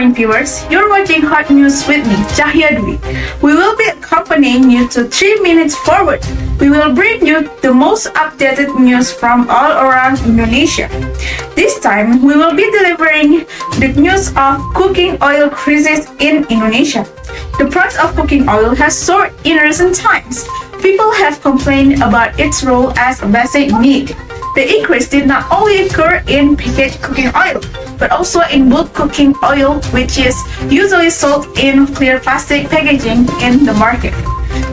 morning, viewers. You're watching Hot News with me, Cahya Dwi. We will be accompanying you to 3 minutes forward. We will bring you the most updated news from all around Indonesia. This time, we will be delivering the news of cooking oil crisis in Indonesia. The price of cooking oil has soared in recent times. People have complained about its role as a basic need. The increase did not only occur in packaged cooking oil, but also in bulk cooking oil, which is usually sold in clear plastic packaging in the market.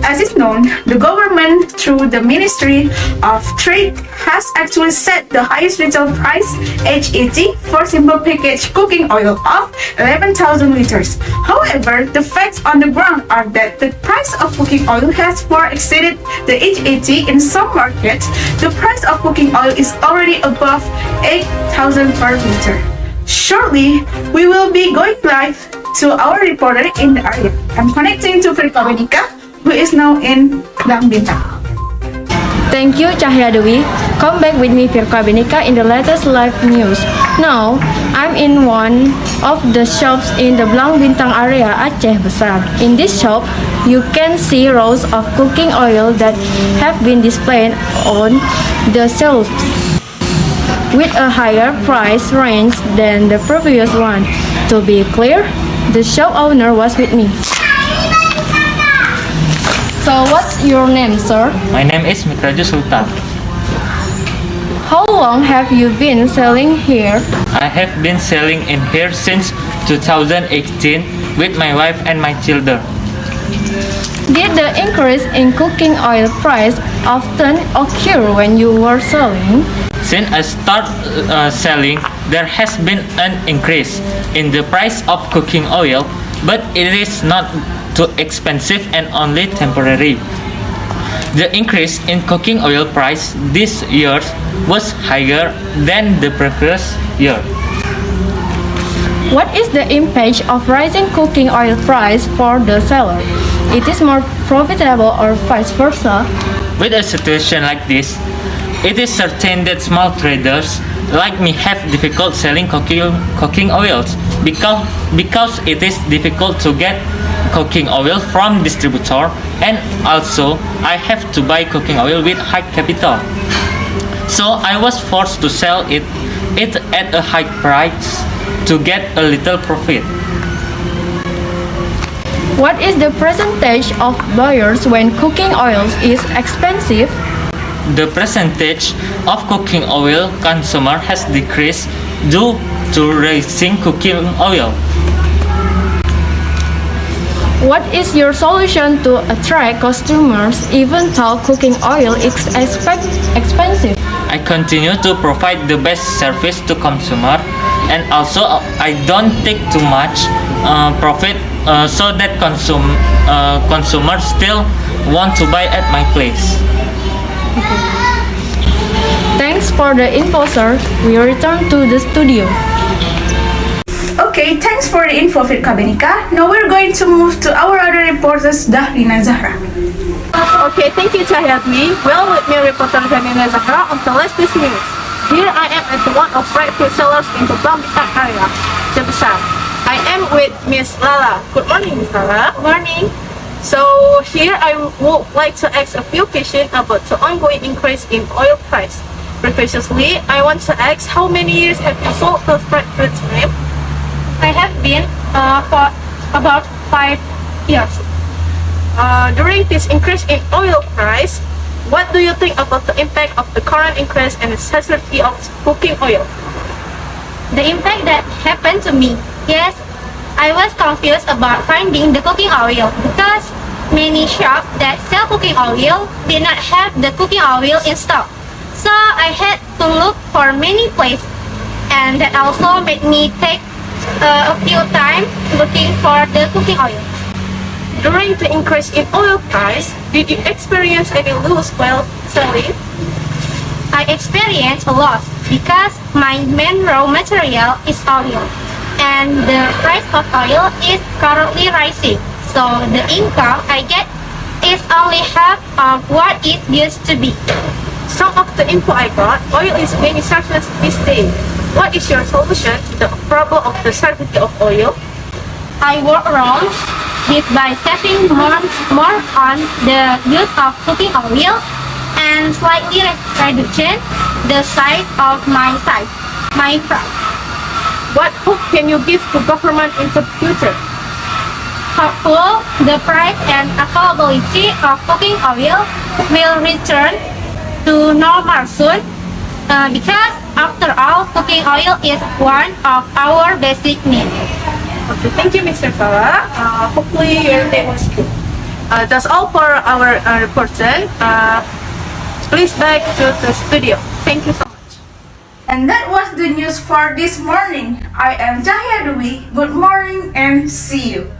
As is known, the government, through the Ministry of Trade, has actually set the highest retail price, HET, for simple packaged cooking oil of 11,000 liters. However, the facts on the ground are that the price of cooking oil has far exceeded the HET in some markets. The price of cooking oil is already above 8,000 per liter. Shortly, we will be going live to our reporter in the area. I'm connecting to Virqa Beniqa, who is now in Bintang. Thank you, Cahya Dwi. Come back with me, Virqa Beniqa, in the latest live news. Now, I'm in one of the shops in the Bintang area, Aceh Besar. In this shop, you can see rows of cooking oil that have been displayed on the shelves, with a higher price range than the previous one. To be clear, the shop owner was with me. So, what's your name, sir? My name is Mikrajuz Sulthan. How long have you been selling here? I have been selling in here since 2018 with my wife and my children. Did the increase in cooking oil price often occur when you were selling? Since I started selling, there has been an increase in the price of cooking oil, but it is not too expensive and only temporary. The increase in cooking oil price this year was higher than the previous year. What is the impact of rising cooking oil price for the seller? It is more profitable or vice versa? With a situation like this, it is certain that small traders like me have difficult selling cooking oils because it is difficult to get cooking oil from distributor, and also I have to buy cooking oil with high capital. So I was forced to sell it at a high price to get a little profit. What is the percentage of buyers when cooking oils is expensive? The percentage of cooking oil consumer has decreased due to rising cooking oil. What is your solution to attract customers even though cooking oil is expensive? I continue to provide the best service to consumer, and also I don't take too much profit so that consumers still want to buy at my place. Thanks for the info, sir. We return to the studio. Okay, thanks for the info, Virqa Beniqa. Now we're going to move to our other reporters, Zahrina Zahra. Okay, thank you, Cahya Dwi. Well, with me, reporter Zahrina Zahra on the latest news. Here I am at one of fried food sellers in the Bintang area, Aceh Besar. I am with Miss Lala. Good morning, Miss Lala. Good morning. So here I would like to ask a few questions about the ongoing increase in oil price. Previously, I want to ask how many years have you sold the fried foods, ma'am? I have been for about 5 years. During this increase in oil price, what do you think about the impact of the current increase in the necessity of cooking oil? The impact that happened to me, yes, I was confused about finding the cooking oil because many shops that sell cooking oil did not have the cooking oil in stock. So I had to look for many places, and that also made me take a few time looking for the cooking oil. During the increase in oil price, did you experience any loss while selling? I experienced a loss because my main raw material is oil, and the price of oil is currently rising. So the income I get is only half of what it used to be. Some of the info I got, oil is many surplus these days. What is your solution to the problem of the scarcity of oil? I work around this by setting more on the use of cooking oil and slightly reducing the size of my fries. What hope can you give to government in the future? Hopeful, the price and availability of cooking oil will return to normal soon because after all, cooking oil is one of our basic needs. Okay, thank you, Mr. Farah. Hopefully your day was good. That's all for our reporter. Please back to the studio. Thank you so much. And that was the news for this morning. I am Cahya Dwi. Good morning and see you.